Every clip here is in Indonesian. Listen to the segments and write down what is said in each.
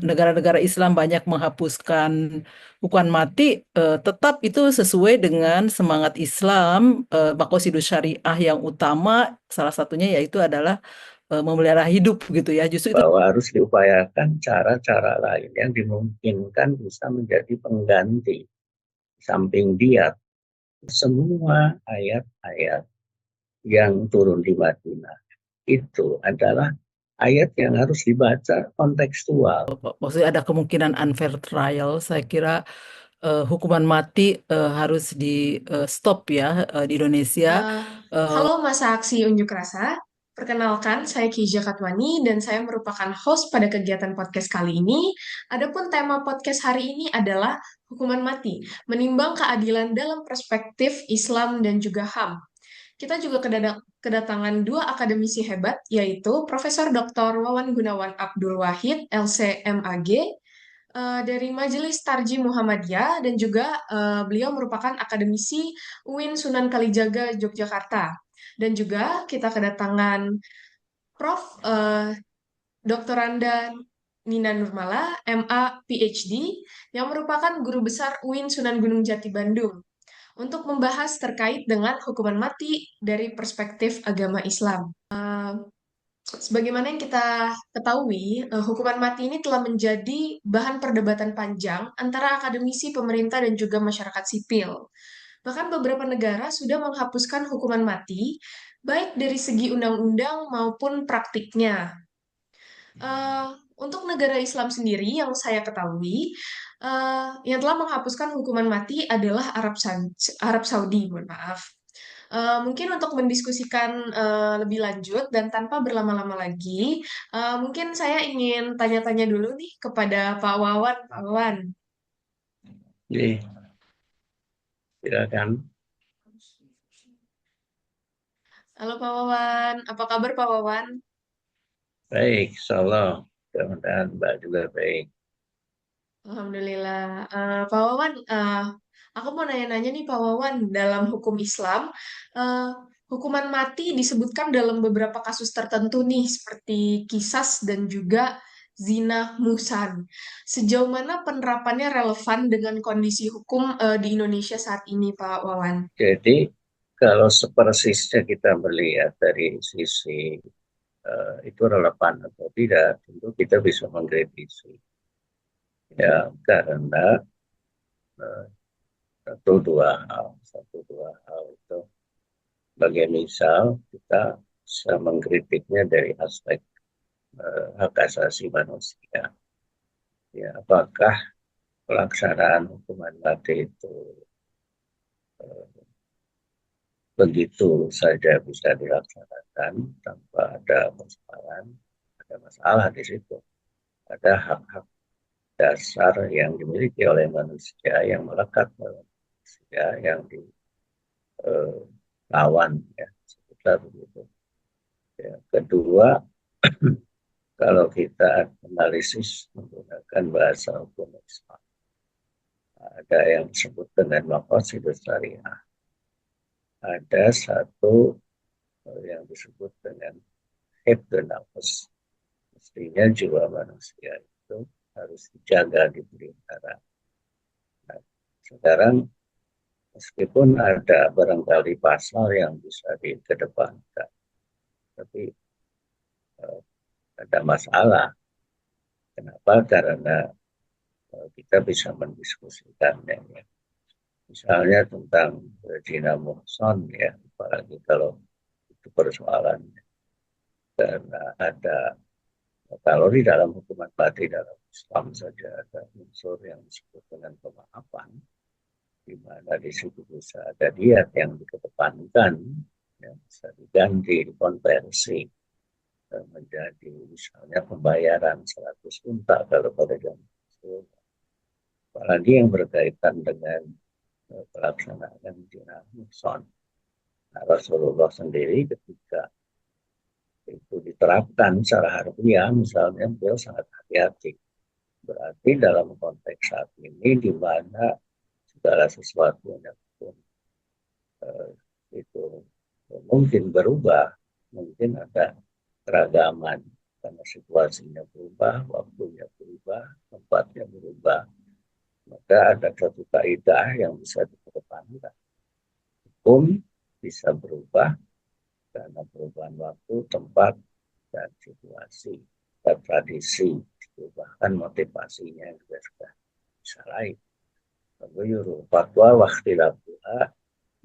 negara-negara Islam banyak menghapuskan hukuman mati, tetap itu sesuai dengan semangat Islam, Maqasidus Syariah yang utama salah satunya yaitu adalah memelihara hidup gitu ya. Justru itu bahwa harus diupayakan cara-cara lain yang dimungkinkan bisa menjadi pengganti samping dia semua ayat-ayat yang turun di Madinah itu adalah ayat yang harus dibaca kontekstual. maksudnya ada kemungkinan unfair trial. Saya kira hukuman mati harus di stop ya di Indonesia. Eh, Halo masa aksi unjuk rasa, perkenalkan saya Kija Katwani dan saya merupakan host pada kegiatan podcast kali ini. Adapun tema podcast hari ini adalah hukuman mati, menimbang keadilan dalam perspektif Islam dan juga HAM. Kita juga kedatangan dua akademisi hebat, yaitu Profesor Dr. Wawan Gunawan Abdul Wahid, LCMAG, dari Majelis Tarji Muhammadiyah, dan juga beliau merupakan akademisi UIN Sunan Kalijaga, Yogyakarta. Dan juga kita kedatangan Prof. Dr. Randa Nina Nurmala, MA PhD, yang merupakan guru besar UIN Sunan Gunung Jati Bandung, untuk membahas terkait dengan hukuman mati dari perspektif agama Islam. Sebagaimana yang kita ketahui, hukuman mati ini telah menjadi bahan perdebatan panjang antara akademisi, pemerintah, dan juga masyarakat sipil. Bahkan beberapa negara sudah menghapuskan hukuman mati, baik dari segi undang-undang maupun praktiknya. Eh, untuk negara Islam sendiri yang saya ketahui, yang telah menghapuskan hukuman mati adalah Arab Saudi, mohon maaf. Mungkin untuk mendiskusikan lebih lanjut dan tanpa berlama-lama lagi, mungkin saya ingin tanya-tanya dulu nih kepada Pak Wawan. Pak Wawan, Jadi silakan. halo Pak Wawan, apa kabar Pak Wawan? Baik, insyaallah. Mudah-mudahan Mbak juga baik. Alhamdulillah. Pak Wawan, aku mau nanya-nanya nih Pak Wawan, dalam hukum Islam, eh, hukuman mati disebutkan dalam beberapa kasus tertentu nih, seperti kisas dan juga zina muhsan. Sejauh mana penerapannya relevan dengan kondisi hukum di Indonesia saat ini, Pak Wawan? Jadi kalau sepersisnya kita melihat dari sisi itu relevan atau tidak, tentu kita bisa mengkritisi. Ya, karena eh, satu dua hal itu, sebagai misal kita bisa mengkritiknya dari aspek hak asasi manusia. Ya, apakah pelaksanaan hukuman mati itu eh, begitu saja bisa dilaksanakan tanpa ada persoalan? Ada masalah di situ. Ada hak-hak dasar yang dimiliki oleh manusia yang melekat dalam manusia yang dilawan, ya sekitar begitu. Ya. Kedua, kalau kita analisis menggunakan bahasa hukum Islam, ada yang disebut dengan maqasidus syariah, ada satu yang disebut dengan hifdzun nafs. Mestinya jiwa manusia itu harus dijaga, dipelihara. Nah, sekarang meskipun ada barangkali pasal yang bisa dikedepankan, tapi eh, ada masalah. Kenapa? Karena kita bisa mendiskusikannya. Ya. Misalnya tentang Gina Muhson, ya, apalagi kalau itu persoalan, karena ada, kalau di dalam hukuman mati dalam Islam saja ada unsur yang disebut dengan pemaafan, di mana di situ bisa ada diat yang dikedepankan, yang bisa diganti, dikonversi menjadi misalnya pembayaran 100 unta kalau pada zaman itu. Apalagi yang berkaitan dengan pelaksanaan Jina Muhson. Nah, Rasulullah sendiri ketika itu diterapkan secara harfiah, misalnya beliau sangat hati-hati. Berarti dalam konteks saat ini di mana segala sesuatu yang pun eh, itu mungkin berubah, mungkin ada keragaman. karena situasinya berubah, waktunya berubah, tempatnya berubah, maka ada satu kaidah yang bisa dikedepankan. Hukum bisa berubah karena perubahan waktu, tempat, dan situasi, dan tradisi, bahkan motivasinya juga sudah bisa lain. Taghayyuru fatwa wa ikhtilafuha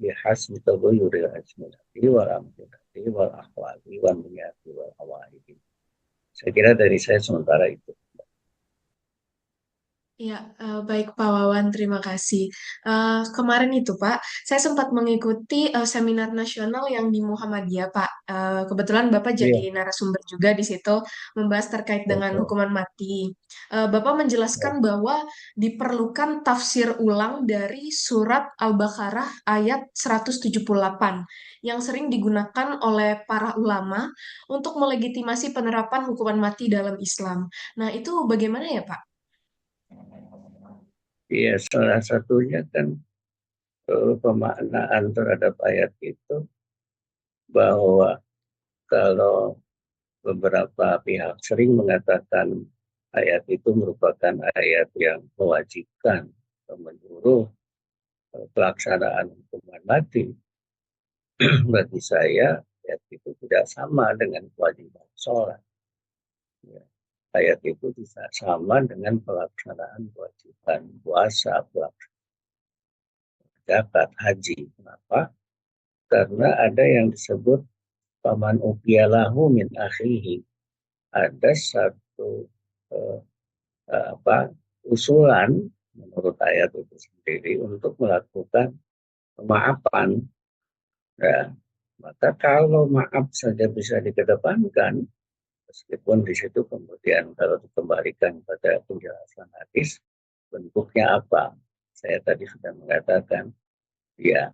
bihasbi taghayyuril azminati wal amkinati wal ahwali wal niyati wal hawaidi. Saya kira dari saya sementara itu. Ya, baik Pak Wawan, terima kasih. Kemarin itu Pak, saya sempat mengikuti seminar nasional yang di Muhammadiyah Pak. Kebetulan Bapak jadi Iya, narasumber juga di situ membahas terkait dengan betul. hukuman mati. Bapak menjelaskan Ya, bahwa diperlukan tafsir ulang dari surat Al-Baqarah ayat 178 yang sering digunakan oleh para ulama untuk melegitimasi penerapan hukuman mati dalam Islam. Nah, itu bagaimana ya Pak? iya, salah satunya kan pemaknaan terhadap ayat itu bahwa kalau beberapa pihak sering mengatakan ayat itu merupakan ayat yang mewajibkan atau menyuruh pelaksanaan hukuman mati. Bagi saya, ayat itu tidak sama dengan kewajiban sholat. Ya. Ayat itu bisa sama dengan pelaksanaan kewajiban puasa, pelaksanaan zakat, haji. Kenapa? Karena ada yang disebut paman upiyalahu min akhihi. Ada satu eh, apa usulan menurut ayat itu sendiri untuk melakukan pemaafan. Ya, maka kalau maaf saja bisa dikedepankan, meskipun di situ kemudian kalau dikembalikan pada penjelasan hadis, bentuknya apa? Saya tadi sudah mengatakan, ya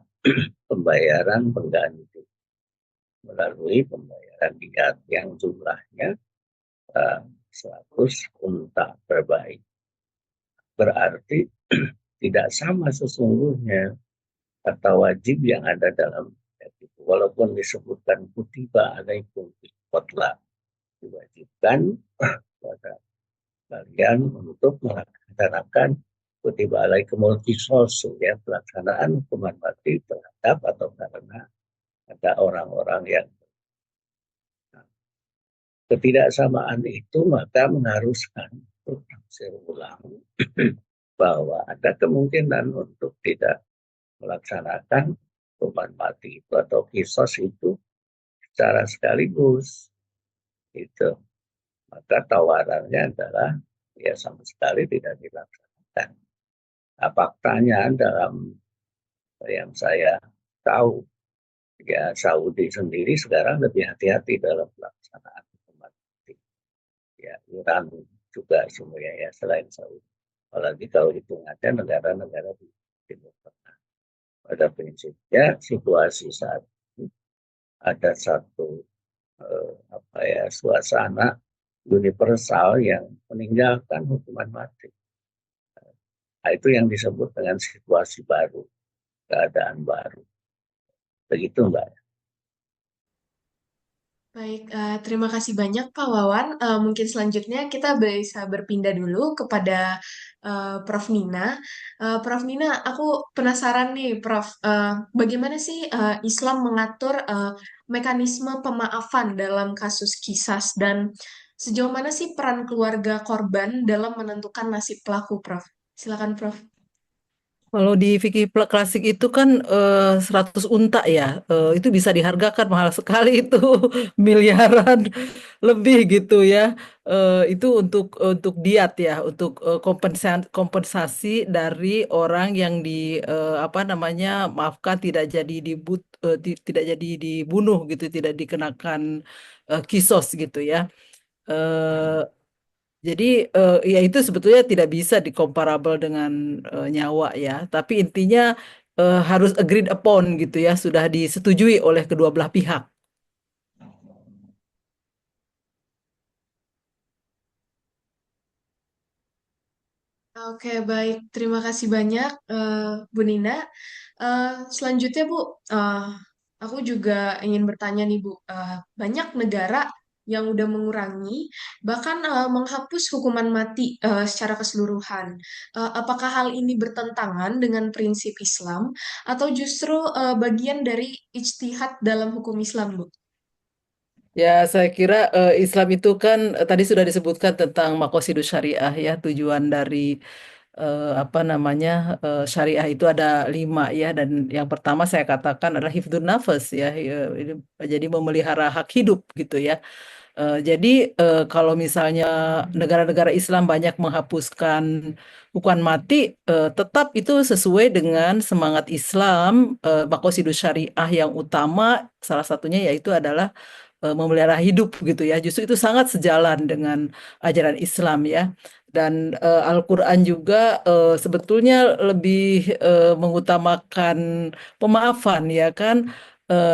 pembayaran pengganti melalui pembayaran diat yang jumlahnya 100 unta terbaik. Berarti tidak sama sesungguhnya kata wajib yang ada dalam ayat itu. Walaupun disebutkan kutiba alaikum fil diwajibkan pada kalian untuk melaksanakan kutiba alaikumul qisas, ya, pelaksanaan hukuman mati terhadap atau karena ada orang-orang yang ketidaksamaan itu maka mengharuskan untuk tafsir ulang bahwa ada kemungkinan untuk tidak melaksanakan hukuman mati itu atau kisos itu secara sekaligus itu, maka tawarannya adalah ya sama sekali tidak dilaksanakan. Nah, faktanya dalam yang saya tahu, ya Saudi sendiri sekarang lebih hati-hati dalam pelaksanaan hukuman mati. Ya, Iran juga semuanya ya selain Saudi. Apalagi kalau hitungannya negara-negara di Timur Tengah. Pada prinsipnya situasi saat ini ada satu suasana universal yang meninggalkan hukuman mati. Nah, itu yang disebut dengan situasi baru, keadaan baru. Begitu, Mbak. Baik, terima kasih banyak Pak Wawan. Mungkin selanjutnya kita bisa berpindah dulu kepada Prof. Nina. Prof. Nina, aku penasaran nih, Prof. Bagaimana sih Islam mengatur mekanisme pemaafan dalam kasus kisas dan sejauh mana sih peran keluarga korban dalam menentukan nasib pelaku, Prof? Silakan, Prof. Kalau di fikih klasik itu kan 100 unta ya, itu bisa dihargakan mahal sekali itu miliaran lebih gitu ya. Itu untuk diat ya, untuk kompensasi kompensasi dari orang yang di apa namanya maafkan tidak jadi tidak jadi dibunuh gitu, tidak dikenakan kisos gitu ya. Eh, jadi ya itu sebetulnya tidak bisa dikomparabel dengan nyawa ya. Tapi intinya harus agreed upon gitu ya, sudah disetujui oleh kedua belah pihak. Oke, baik. Terima kasih banyak, Bu Nina. Eh, Selanjutnya, Bu, aku juga ingin bertanya nih, Bu. Banyak negara yang udah mengurangi, bahkan menghapus hukuman mati secara keseluruhan. Apakah hal ini bertentangan dengan prinsip Islam atau justru bagian dari ijtihad dalam hukum Islam, Bu? Ya, saya kira Islam itu kan tadi sudah disebutkan tentang makosidus syariah ya, tujuan dari apa namanya syariah itu ada 5 ya, dan yang pertama saya katakan adalah hifdzun nafas ya, jadi memelihara hak hidup gitu ya. Jadi kalau misalnya negara-negara Islam banyak menghapuskan hukuman mati, tetap itu sesuai dengan semangat Islam, makosidus syariah yang utama salah satunya yaitu adalah memelihara hidup gitu ya. Justru itu sangat sejalan dengan ajaran Islam ya. Dan Al-Quran juga sebetulnya lebih mengutamakan pemaafan ya kan.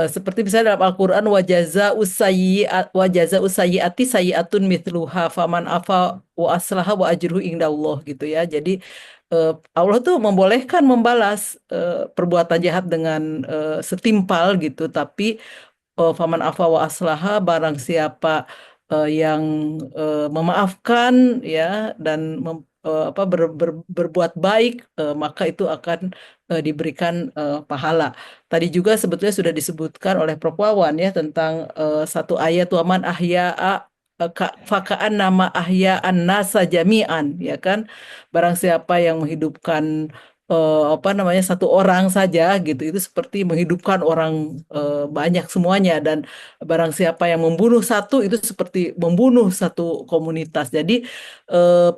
Seperti misalnya dalam Al-Quran wajaza usayyiati sayyiatun mithluha faman afa wa aslaha wa ajruhu indallah gitu ya. Jadi Allah tuh membolehkan membalas perbuatan jahat dengan setimpal gitu, tapi faman afa wa aslaha, barang siapa yang memaafkan ya dan berbuat baik, maka itu akan diberikan pahala. Tadi juga sebetulnya sudah disebutkan oleh Prof. Wawan ya tentang satu ayat waman ahya'a fakaan nama ahya an-nasa jami'an ya kan, barang siapa yang menghidupkan apa namanya satu orang saja gitu itu seperti menghidupkan orang banyak semuanya, dan barang siapa yang membunuh satu itu seperti membunuh satu komunitas. Jadi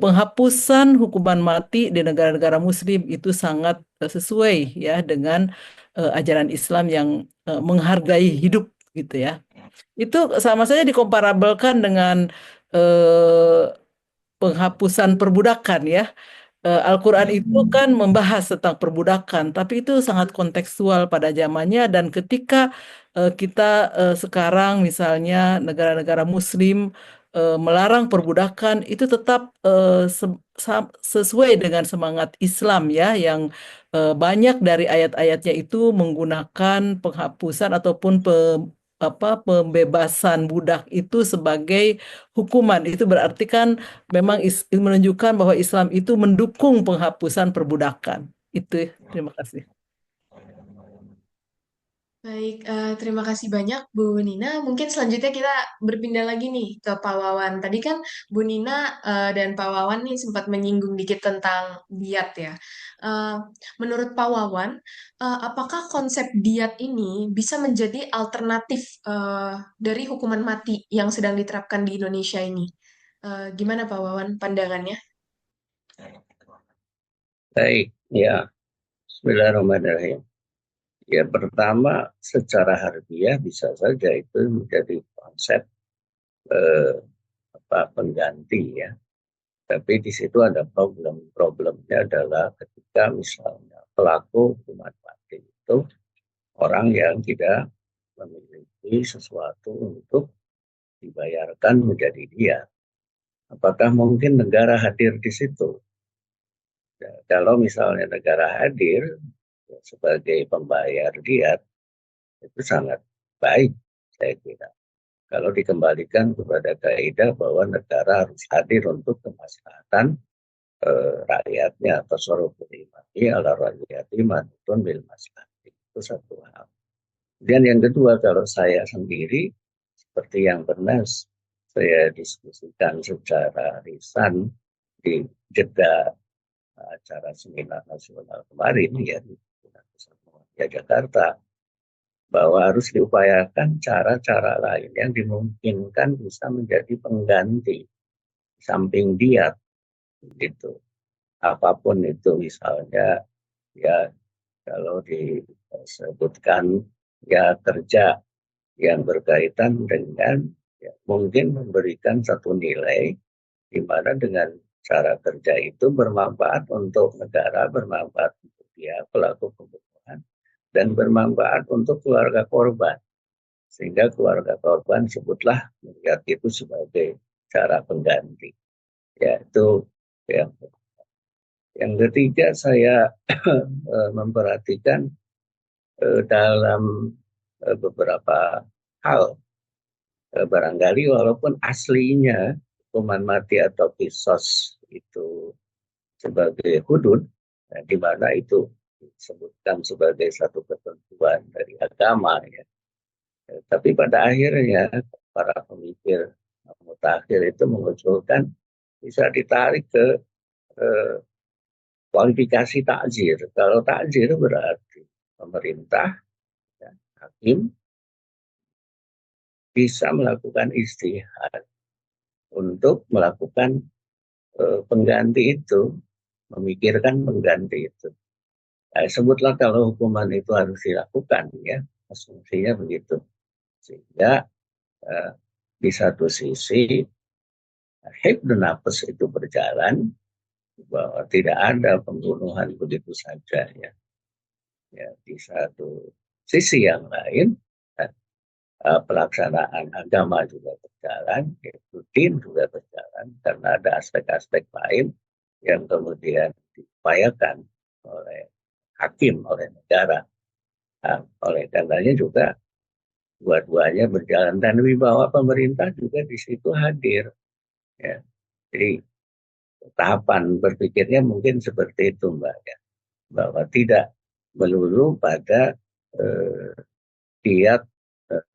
penghapusan hukuman mati di negara-negara Muslim itu sangat sesuai ya dengan ajaran Islam yang menghargai hidup gitu ya. Itu sama saja dikomparabelkan dengan eh, penghapusan perbudakan ya. Al-Quran itu kan membahas tentang perbudakan, tapi itu sangat kontekstual pada zamannya, dan ketika kita sekarang misalnya negara-negara Muslim melarang perbudakan, itu tetap sesuai dengan semangat Islam ya, yang banyak dari ayat-ayatnya itu menggunakan penghapusan ataupun pembebasan budak itu sebagai hukuman. Itu berarti kan memang menunjukkan bahwa Islam itu mendukung penghapusan perbudakan. Itu, terima kasih. Baik, terima kasih banyak Bu Nina. Mungkin selanjutnya kita berpindah lagi nih ke Pak Wawan. Tadi kan Bu Nina dan Pak Wawan nih sempat menyinggung dikit tentang diat ya. Eh, Menurut Pak Wawan, apakah konsep diat ini bisa menjadi alternatif dari hukuman mati yang sedang diterapkan di Indonesia ini? Gimana Pak Wawan pandangannya? Baik, ya, Bismillahirrahmanirrahim. Ya, pertama secara harfiah bisa saja itu menjadi konsep eh, pengganti ya. Tapi di situ ada problem. Problemnya adalah ketika misalnya pelaku hukuman mati itu orang yang tidak memiliki sesuatu untuk dibayarkan menjadi dia. Apakah mungkin negara hadir di situ? Ya, kalau misalnya negara hadir ya, sebagai pembayar diat, itu sangat baik, saya kira. Kalau dikembalikan kepada kaidah bahwa negara harus hadir untuk kemaslahatan rakyatnya, atau soroful imani ala rakyati manutun bil maslahati. Itu satu hal. Dan yang kedua, kalau saya sendiri, seperti yang pernah saya diskusikan secara lisan di jeda acara seminar nasional kemarin ya di Jakarta, bahwa harus diupayakan cara-cara lain yang dimungkinkan bisa menjadi pengganti samping diat gitu. Apapun itu, misalnya ya kalau disebutkan ya kerja yang berkaitan dengan ya, mungkin memberikan satu nilai di mana dengan cara kerja itu bermanfaat untuk negara, bermanfaat untuk dia pelaku pembunuhan, dan bermanfaat untuk keluarga korban. Sehingga keluarga korban sebutlah melihat itu sebagai cara pengganti. Ya, itu yang yang ketiga, saya memperhatikan dalam beberapa hal barangkali walaupun aslinya hukuman mati atau kisos itu sebagai hudud, di mana itu disebutkan sebagai satu ketentuan dari agama, ya. Tapi pada akhirnya para pemikir mutakhir itu mengusulkan bisa ditarik ke kualifikasi takzir. Kalau takzir berarti pemerintah, ya, hakim bisa melakukan istihad untuk melakukan pengganti itu, memikirkan pengganti itu. Nah, sebutlah kalau hukuman itu harus dilakukan, ya, asumsinya begitu. Sehingga di satu sisi hifdzun nafs itu berjalan, bahwa tidak ada pembunuhan begitu saja, ya. Ya, di satu sisi yang lain, pelaksanaan agama juga berjalan, din juga berjalan, karena ada aspek-aspek lain yang kemudian diupayakan oleh hakim, oleh negara. Nah, oleh karenanya juga dua-duanya berjalan, dan wibawa pemerintah juga di situ hadir, ya. Jadi tahapan berpikirnya mungkin seperti itu, Mbak, ya, bahwa tidak melulu pada diat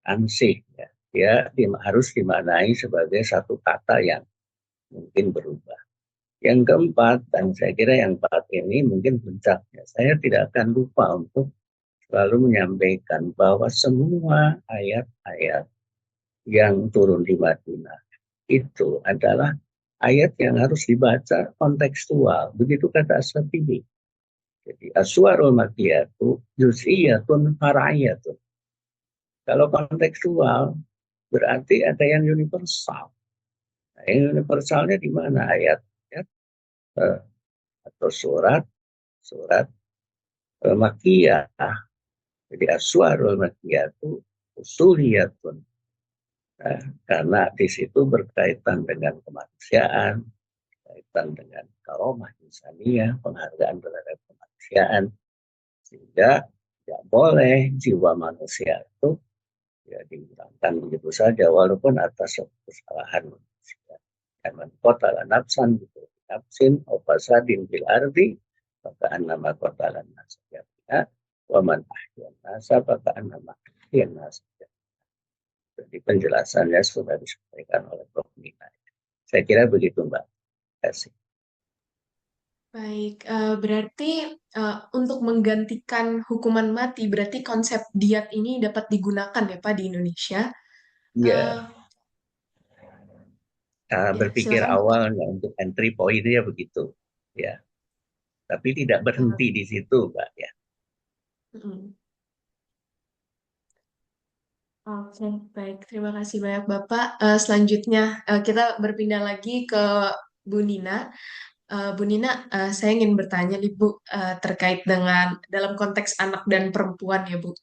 ansih, ya. Dia harus dimaknai sebagai satu kata yang mungkin berubah. Yang keempat, dan saya kira yang keempat ini mungkin puncaknya, saya tidak akan lupa untuk selalu menyampaikan bahwa semua ayat-ayat yang turun di Madinah itu adalah ayat yang harus dibaca kontekstual. Begitu kata As-Satibi. Jadi aswarul makiyatu juz'iyatun fara'iyatun. Kalau kontekstual berarti ada yang universal. Nah, yang universalnya di mana? Ayat-ayat atau surat makiyah. Jadi aswarul makiyatu usuliyatun. Nah, karena di situ berkaitan dengan kemanusiaan, berkaitan dengan karomah insaniyah, penghargaan terhadap kemanusiaan, sehingga tidak boleh jiwa manusia itu, ya, dihilangkan begitu saja walaupun atas kesalahan manusia. Man qatala nafsan bi nafsin aw fasadin fil ardi faka'annama qatala an-nasa jami'a wa man ahya an-nasa faka'annama ahya an-nasa jami'a. Jadi penjelasannya sudah disampaikan oleh Prof. Nina. Saya kira begitu, Mbak. Terima kasih. Baik, berarti untuk menggantikan hukuman mati, berarti konsep diat ini dapat digunakan ya Pak di Indonesia. Eh, Iya, ya, berpikir silakan Bapak. awalnya untuk entry point-nya begitu. Ya, tapi tidak Eh, berhenti di situ, Mbak, ya. mm. Oke, baik. Terima kasih banyak Bapak. Selanjutnya kita berpindah lagi ke Bu Nina. Bu Nina, saya ingin bertanya nih Bu, terkait dengan dalam konteks anak dan perempuan ya Bu.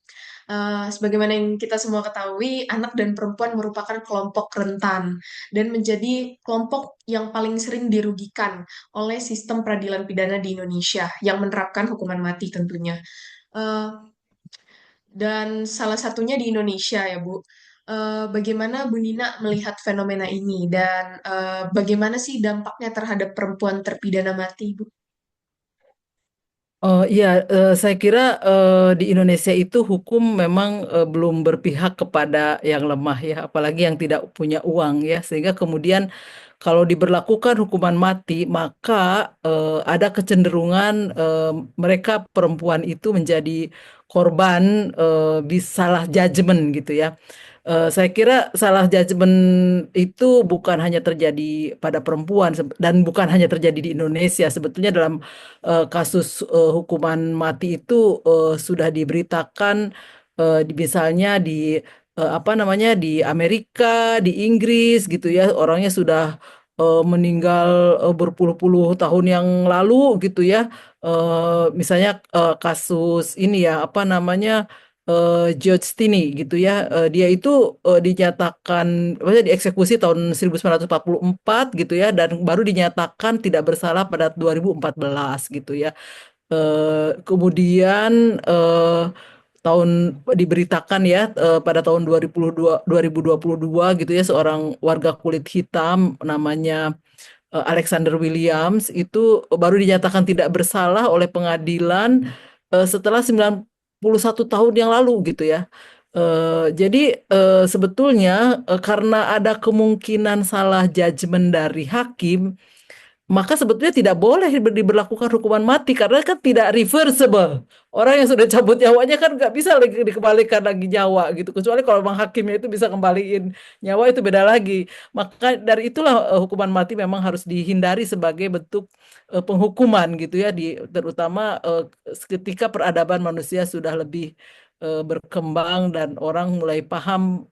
Sebagaimana yang kita semua ketahui, anak dan perempuan merupakan kelompok rentan dan menjadi kelompok yang paling sering dirugikan oleh sistem peradilan pidana di Indonesia yang menerapkan hukuman mati tentunya. Eh, dan salah satunya di Indonesia ya Bu. Bagaimana Bu Nina melihat fenomena ini dan bagaimana sih dampaknya terhadap perempuan terpidana mati, Bu? Oh iya, saya kira di Indonesia itu hukum memang belum berpihak kepada yang lemah ya, apalagi yang tidak punya uang ya, sehingga kemudian kalau diberlakukan hukuman mati, maka ada kecenderungan mereka perempuan itu menjadi korban salah judgement gitu ya. Saya kira salah judgement itu bukan hanya terjadi pada perempuan dan bukan hanya terjadi di Indonesia. Sebetulnya dalam kasus hukuman mati itu sudah diberitakan misalnya di apa namanya di Amerika, di Inggris gitu ya, orangnya sudah meninggal berpuluh-puluh tahun yang lalu gitu ya. Misalnya kasus ini ya apa namanya George Stinney gitu ya. Dia itu dinyatakan maksudnya dieksekusi tahun 1944 gitu ya, dan baru dinyatakan tidak bersalah pada 2014 gitu ya. Kemudian tahun diberitakan ya pada tahun 2022 gitu ya, seorang warga kulit hitam namanya Alexander Williams itu baru dinyatakan tidak bersalah oleh pengadilan setelah 91 tahun yang lalu gitu ya. Jadi sebetulnya karena ada kemungkinan salah judgement dari hakim, maka sebetulnya tidak boleh diberlakukan hukuman mati karena kan tidak reversible. Orang yang sudah cabut nyawanya kan nggak bisa lagi dikembalikan lagi nyawa gitu. Kecuali kalau memang hakimnya itu bisa kembaliin nyawa, itu beda lagi. Maka dari itulah hukuman mati memang harus dihindari sebagai bentuk penghukuman gitu ya, terutama ketika peradaban manusia sudah lebih berkembang dan orang mulai paham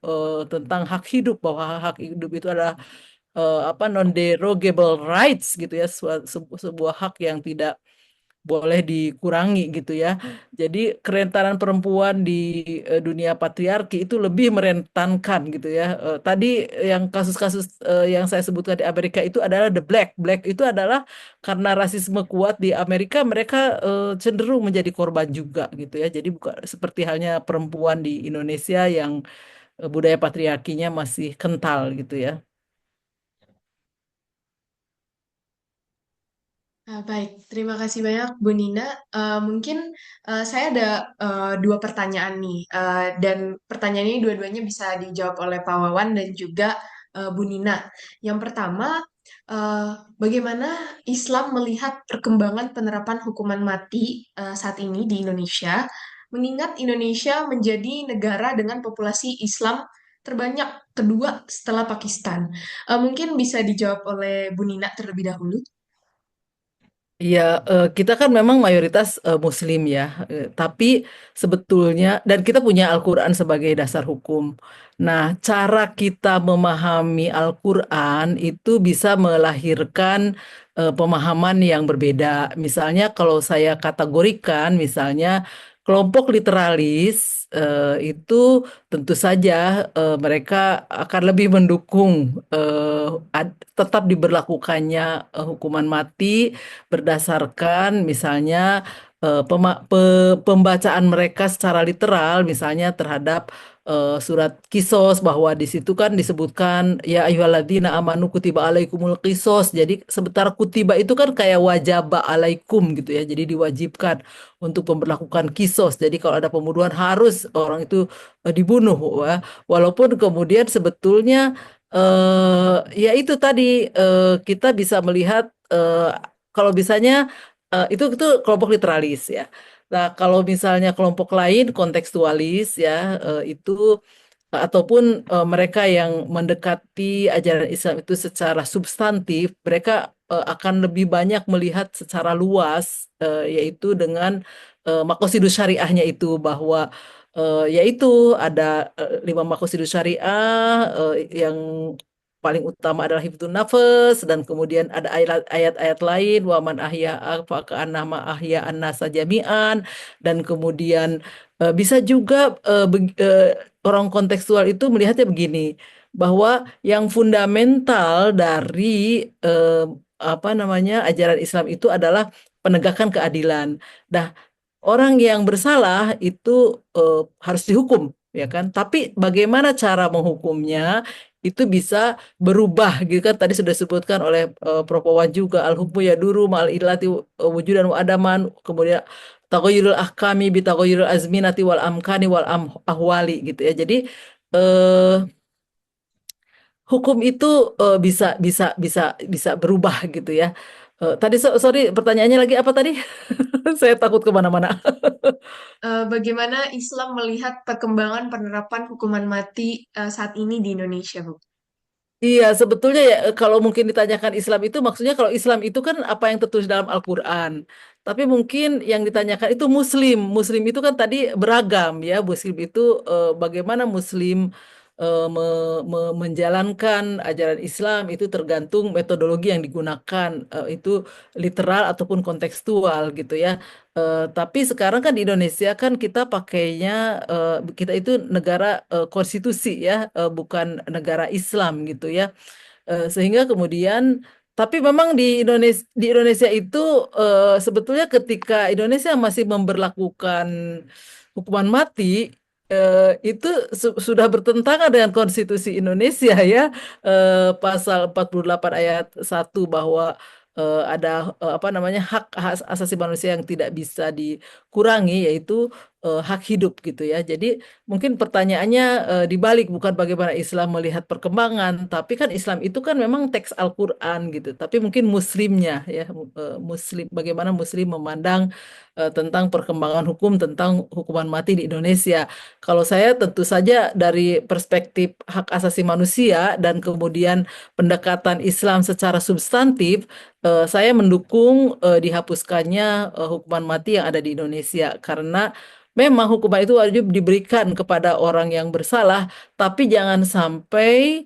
tentang hak hidup, bahwa hak hidup itu adalah apa, non-derogable rights gitu ya, sebuah hak yang tidak boleh dikurangi gitu ya. Jadi kerentanan perempuan di dunia patriarki itu lebih merentankan gitu ya. Tadi yang kasus-kasus yang saya sebutkan di Amerika itu adalah the black. Black itu adalah karena rasisme kuat di Amerika, mereka cenderung menjadi korban juga gitu ya. Jadi bukan seperti halnya perempuan di Indonesia yang budaya patriarkinya masih kental gitu ya. Baik, terima kasih banyak Bu Nina. Mungkin saya ada dua pertanyaan nih, dan pertanyaan ini dua-duanya bisa dijawab oleh Pak Wawan dan juga Bu Nina. Yang pertama, eh, bagaimana Islam melihat perkembangan penerapan hukuman mati saat ini di Indonesia, mengingat Indonesia menjadi negara dengan populasi Islam terbanyak kedua setelah Pakistan. Mungkin bisa dijawab oleh Bu Nina terlebih dahulu. Iya, kita kan memang mayoritas Muslim ya, tapi sebetulnya dan kita punya Al-Quran sebagai dasar hukum. Nah, cara kita memahami Al-Quran itu bisa melahirkan pemahaman yang berbeda. Misalnya kalau saya kategorikan, misalnya kelompok literalis itu tentu saja mereka akan lebih mendukung tetap diberlakukannya hukuman mati berdasarkan misalnya pembacaan mereka secara literal, misalnya terhadap surat Kisos, bahwa di situ kan disebutkan ya ayyuhalladzina amanu kutiba alaikumul qisos. Jadi sebentar kutiba itu kan kayak wajaba alaikum gitu ya. Jadi diwajibkan untuk memperlakukan kisos. Jadi kalau ada pembunuhan harus orang itu dibunuh, ya. Walaupun kemudian sebetulnya ya itu tadi kita bisa melihat kalau misalnya itu kelompok literalis ya. Nah, kalau misalnya kelompok lain kontekstualis ya, itu ataupun mereka yang mendekati ajaran Islam itu secara substantif, mereka akan lebih banyak melihat secara luas, yaitu dengan makosidus syariahnya itu, bahwa yaitu ada 5 makosidus syariah yang paling utama adalah hifdzun nafas, dan kemudian ada ayat-ayat lain waman ahya nama ahya an-nasa jami'an, dan kemudian bisa juga orang kontekstual itu melihatnya begini, bahwa yang fundamental dari eh, apa namanya ajaran Islam itu adalah penegakan keadilan. Nah, orang yang bersalah itu harus dihukum, ya kan? Tapi bagaimana cara menghukumnya itu bisa berubah, gitu kan? Tadi sudah disebutkan oleh Prof. Wawan juga, al-hukmu yaduru ma'al illati wujudan wa adaman, kemudian taghayyurul ahkami bi taghayyurul azminati wal amkani wal ahwali gitu ya. Jadi eh, hukum itu bisa bisa bisa bisa berubah gitu ya. Tadi sorry, pertanyaannya lagi apa tadi? Saya takut kemana-mana. Bagaimana Islam melihat perkembangan penerapan hukuman mati saat ini di Indonesia, Bu? Iya, sebetulnya ya kalau mungkin ditanyakan Islam itu maksudnya, kalau Islam itu kan apa yang tertulis dalam Al-Quran. Tapi mungkin yang ditanyakan itu Muslim. Muslim itu kan tadi beragam ya. Muslim itu bagaimana Muslim menjalankan ajaran Islam itu tergantung metodologi yang digunakan. Itu literal ataupun kontekstual gitu ya. Tapi sekarang kan di Indonesia kan kita pakainya kita itu negara konstitusi ya, bukan negara Islam gitu ya. Sehingga kemudian Tapi memang di Indonesia itu sebetulnya ketika Indonesia masih memberlakukan hukuman mati itu sudah bertentangan dengan konstitusi Indonesia ya. Pasal 48 ayat 1 bahwa ada apa namanya hak asasi manusia yang tidak bisa dikurangi yaitu hak hidup gitu ya. Jadi mungkin pertanyaannya dibalik, bukan bagaimana Islam melihat perkembangan, tapi kan Islam itu kan memang teks Al-Quran gitu. Tapi mungkin Muslimnya ya, Muslim, bagaimana Muslim memandang tentang perkembangan hukum tentang hukuman mati di Indonesia. Kalau saya tentu saja dari perspektif hak asasi manusia dan kemudian pendekatan Islam secara substantif, saya mendukung dihapuskannya hukuman mati yang ada di Indonesia karena memang hukuman itu wajib diberikan kepada orang yang bersalah, tapi jangan sampai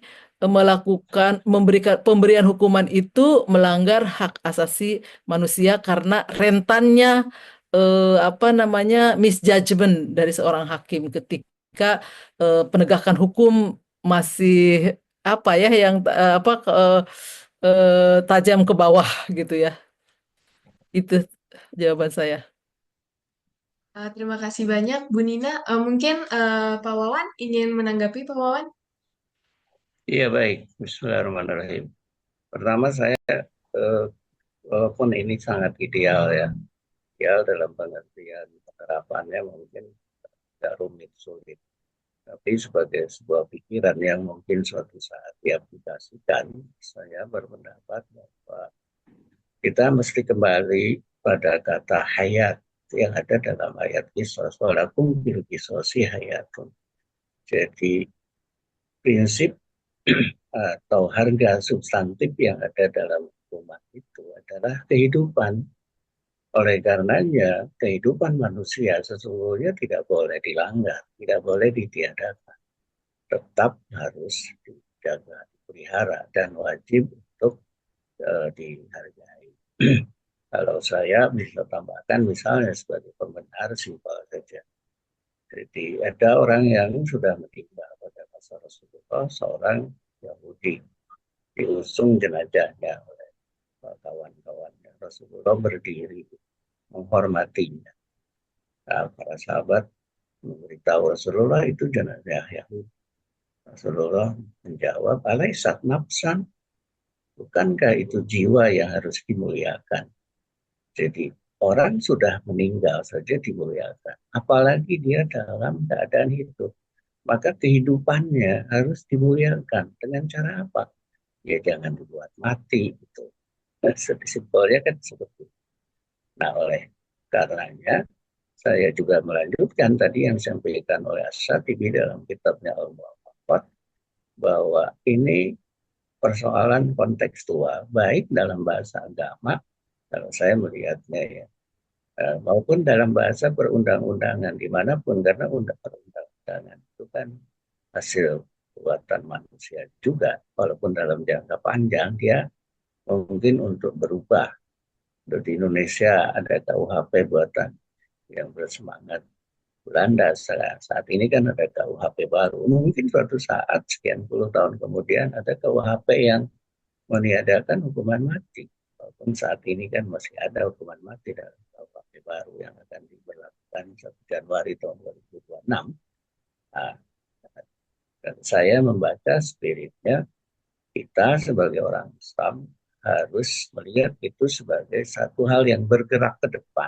memberikan pemberian hukuman itu melanggar hak asasi manusia karena rentannya apa namanya misjudgment dari seorang hakim ketika penegakan hukum masih apa ya yang tajam ke bawah gitu ya. Itu jawaban saya. Terima kasih banyak, Bu Nina. Mungkin Pak Wawan ingin menanggapi Pak Wawan? Iya baik, Bismillahirrahmanirrahim. Pertama saya, eh, walaupun ini sangat ideal ya, ideal dalam pengertian penerapannya mungkin tidak rumit sulit. Tapi sebagai sebuah pikiran yang mungkin suatu saat diaplikasikan, saya berpendapat bahwa kita mesti kembali pada kata hayat yang ada dalam ayat Qisas. Walakum bil qisasi hayatun. Jadi prinsip atau harga substantif yang ada dalam hukuman itu adalah kehidupan. Oleh karenanya, kehidupan manusia sesungguhnya tidak boleh dilanggar, tidak boleh ditiadakan. Tetap harus dijaga, dipelihara, dan wajib untuk dihargai. Kalau saya bisa tambahkan misalnya sebagai pembenar simpel saja. Jadi ada orang yang sudah meninggal pada masa Rasulullah, seorang Yahudi. Diusung jenazahnya oleh kawan-kawannya. Rasulullah berdiri menghormatinya. Nah, para sahabat memberitahu Rasulullah itu jenazah Yahudi. Rasulullah menjawab, alaisat nafsan, bukankah itu jiwa yang harus dimuliakan? Jadi orang sudah meninggal saja dimuliakan. Apalagi dia dalam keadaan hidup. Maka kehidupannya harus dimuliakan. Dengan cara apa? Ya jangan dibuat mati. Gitu. Nah, simpelnya kan seperti itu. Nah oleh karenanya saya juga melanjutkan tadi yang disampaikan oleh As-Satibi dalam kitabnya Al-Mu'afat bahwa ini persoalan kontekstual baik dalam bahasa agama kalau saya melihatnya ya maupun dalam bahasa perundang-undangan dimanapun karena perundang-undangan itu kan hasil buatan manusia juga walaupun dalam jangka panjang dia mungkin untuk berubah. Di Indonesia ada KUHP buatan yang bersemangat Belanda. Saat ini kan ada KUHP baru. Mungkin suatu saat sekian puluh tahun kemudian ada KUHP yang meniadakan hukuman mati. Walaupun saat ini kan masih ada hukuman mati dalam KUHP baru yang akan diberlakukan 1 Januari tahun 2026. Nah, dan saya membaca spiritnya kita sebagai orang Islam harus melihat itu sebagai satu hal yang bergerak ke depan.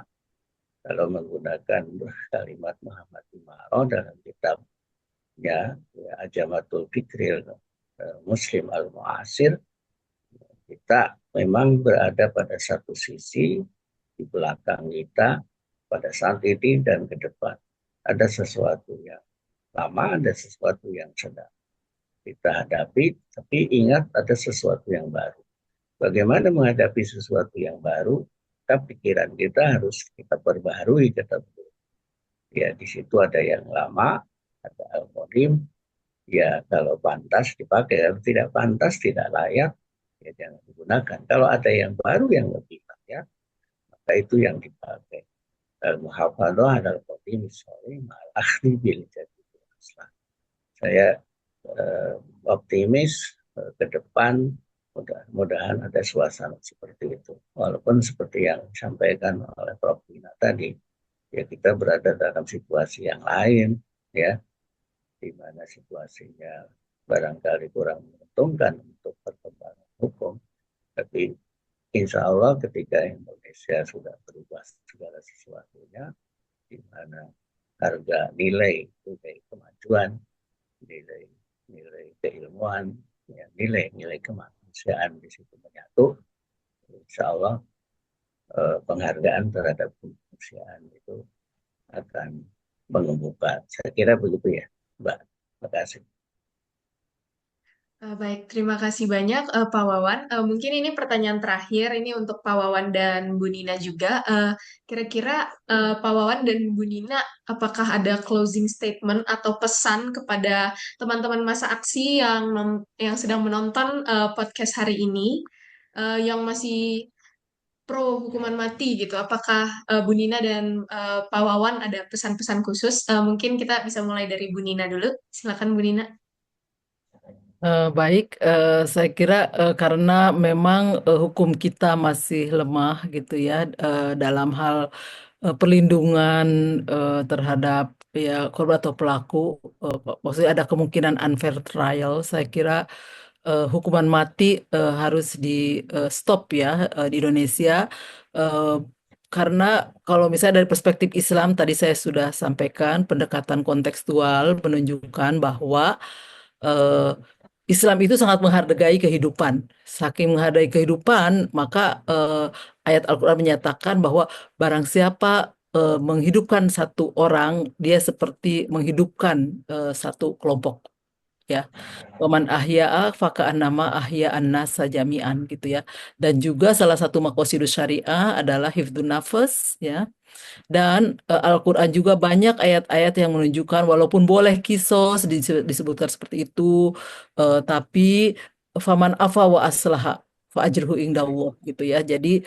Kalau menggunakan kalimat Muhammad Imaro dalam kitabnya ya, Ajamatul Fikril Muslim Al-Mu'asir, kita memang berada pada satu sisi di belakang kita pada saat ini dan ke depan. Ada sesuatu yang lama, ada sesuatu yang sedang kita hadapi, tapi ingat ada sesuatu yang baru. Bagaimana menghadapi sesuatu yang baru? Pikiran kita harus kita perbaharui, kata beliau. Ya, di situ ada yang lama, ada al-qadim. Ya, kalau pantas dipakai, kalau tidak pantas, tidak layak, ya jangan digunakan. Kalau ada yang baru yang lebih layak, maka itu yang dipakai. Al-muhafadzah al-qadim misalnya mal-akhli bil jadid. Saya optimis ke depan Mudah-mudahan ada suasana seperti itu. Walaupun seperti yang disampaikan oleh Prof. Dina tadi, ya kita berada dalam situasi yang lain, ya, di mana situasinya barangkali kurang menguntungkan untuk perkembangan hukum. Tapi insya Allah ketika Indonesia sudah berubah segala sesuatunya, di mana harga nilai kemajuan, nilai nilai keilmuan, ya, nilai kemanusiaan di situ menyatu, insya Allah penghargaan terhadap kemanusiaan itu akan mengemuka. Saya kira begitu ya, Mbak. Terima kasih. Baik, terima kasih banyak Pak Wawan. Mungkin ini pertanyaan terakhir ini untuk Pak Wawan dan Bu Nina juga. Kira-kira Pak Wawan dan Bu Nina, apakah ada closing statement atau pesan kepada teman-teman masa aksi yang sedang menonton podcast hari ini, yang masih pro hukuman mati gitu? Apakah Bu Nina dan Pak Wawan ada pesan-pesan khusus? Mungkin kita bisa mulai dari Bu Nina dulu. Silakan Bu Nina. Baik, saya kira karena memang hukum kita masih lemah gitu ya dalam hal perlindungan terhadap ya korban atau pelaku, maksudnya ada kemungkinan unfair trial. Saya kira hukuman mati harus di stop ya di Indonesia. Eh, karena kalau misalnya dari perspektif Islam tadi saya sudah sampaikan pendekatan kontekstual menunjukkan bahwa eh, Islam itu sangat menghargai kehidupan. Saking menghargai kehidupan, maka ayat Al-Quran menyatakan bahwa barang siapa menghidupkan satu orang, dia seperti menghidupkan satu kelompok. Ya, Waman ahya'a faka'annama ahya'an nasa jami'an gitu ya. Dan juga salah satu maqasidus syariah adalah hifdzun nafas ya. Dan Al-Quran juga banyak ayat-ayat yang menunjukkan walaupun boleh kisos disebutkan seperti itu, tapi faman afa wa aslaha fa ajruhu indallah gitu ya. Jadi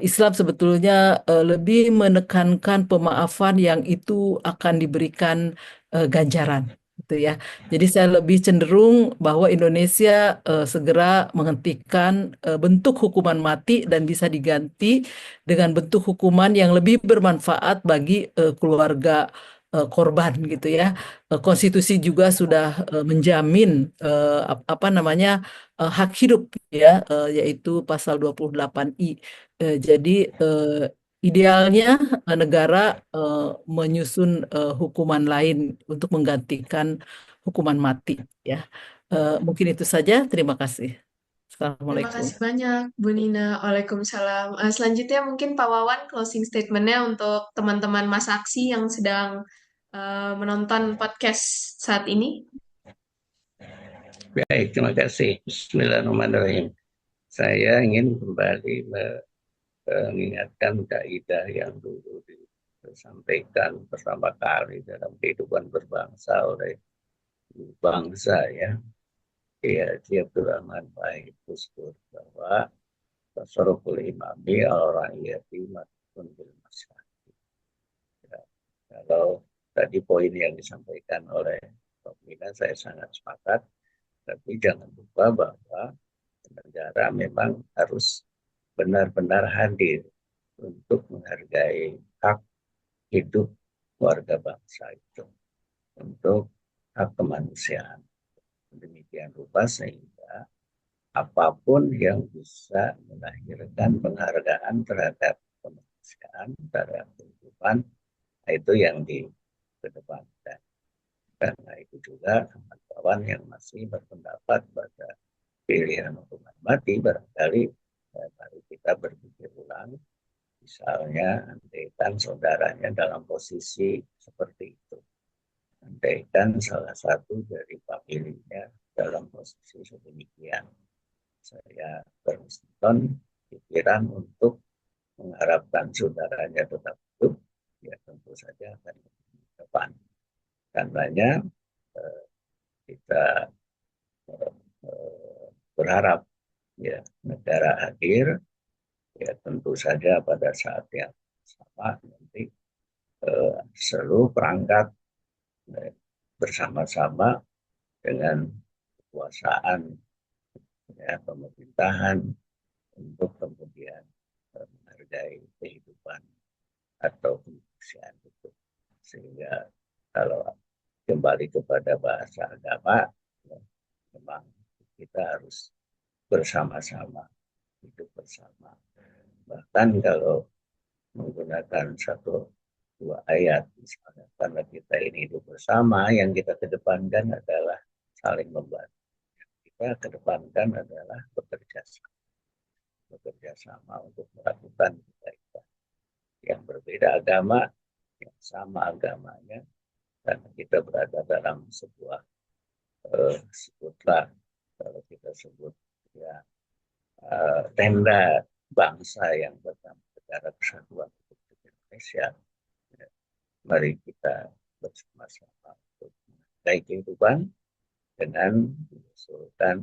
Islam sebetulnya lebih menekankan pemaafan yang itu akan diberikan ganjaran gitu ya. Jadi saya lebih cenderung bahwa Indonesia segera menghentikan bentuk hukuman mati dan bisa diganti dengan bentuk hukuman yang lebih bermanfaat bagi keluarga korban gitu ya. Konstitusi juga sudah menjamin apa namanya hak hidup ya, yaitu pasal 28I. Jadi idealnya negara eh, menyusun hukuman lain untuk menggantikan hukuman mati ya. Mungkin itu saja. Terima kasih. Terima Assalamualaikum. kasih banyak, Bu Nina. Waalaikumsalam. Selanjutnya mungkin Pak Wawan closing statement-nya untuk teman-teman Mas Aksi yang sedang menonton podcast saat ini. Baik, terima kasih. Bismillahirrahmanirrahim. Saya ingin kembali mengingatkan kaidah yang dulu disampaikan pertama kali dalam kehidupan berbangsa oleh bangsa ya. Ya, Abdurrahman Wahid Gusdur bahwa tasarruful imami al-ra'iyati matun bil masyarakat. Ya, kalau tadi poin yang disampaikan oleh Prof. Mina saya sangat sepakat, tapi jangan lupa bahwa negara memang harus benar-benar hadir untuk menghargai hak hidup warga bangsa itu, untuk hak kemanusiaan. Demikian rupa sehingga apapun yang bisa melahirkan penghargaan terhadap kemanusiaan, terhadap kehidupan, itu yang dikedepankan. Karena itu juga kawan-kawan yang masih berpendapat pada pilihan hukuman mati, barangkali mari kita berpikir ulang. Misalnya, andaikan saudaranya dalam posisi seperti itu. Andaikan salah satu dari familinya dalam posisi sedemikian. Saya bermuston pikiran untuk mengharapkan saudaranya tetap hidup, ya tentu saja akan di depan. Karenanya kita berharap ya negara hadir, ya tentu saja pada saat yang sama nanti seluruh perangkat bersama-sama dengan kekuasaan ya, pemerintahan untuk kemudian menghargai kehidupan atau kemanusiaan itu. Sehingga kalau kembali kepada bahasa agama, ya, memang kita harus bersama-sama, hidup bersama. Bahkan kalau menggunakan satu dua ayat, misalnya, karena kita ini hidup bersama, yang kita kedepankan adalah saling membantu. Kita kedepankan adalah bekerja sama untuk melakukan kebaikan. Yang berbeda agama, yang sama agamanya, karena kita berada dalam sebuah sebutlah, kalau kita sebut, ya, tenda bangsa yang bernama Negara Kesatuan Republik Indonesia. Ya, mari kita bersama-sama untuk menghargai kehidupan dengan mengusulkan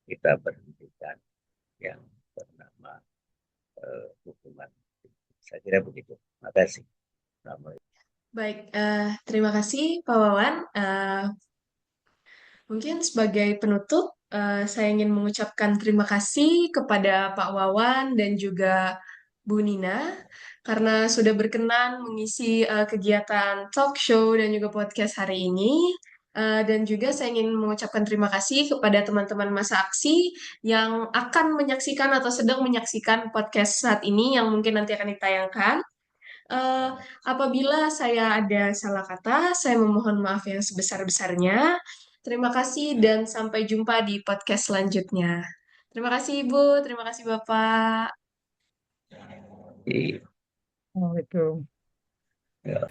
kita berhentikan yang bernama hukuman. Saya kira begitu. Terima kasih. Assalamualaikum. Baik, terima kasih Pak Wawan. Mungkin sebagai penutup, saya ingin mengucapkan terima kasih kepada Pak Wawan dan juga Bu Nina karena sudah berkenan mengisi kegiatan talk show dan juga podcast hari ini. Dan juga saya ingin mengucapkan terima kasih kepada teman-teman masa aksi yang akan menyaksikan atau sedang menyaksikan podcast saat ini yang mungkin nanti akan ditayangkan. Eh, Apabila saya ada salah kata, saya memohon maaf yang sebesar-besarnya. Terima kasih dan sampai jumpa di podcast selanjutnya. Terima kasih Ibu, terima kasih Bapak. Iya. Oh, itu. Ya.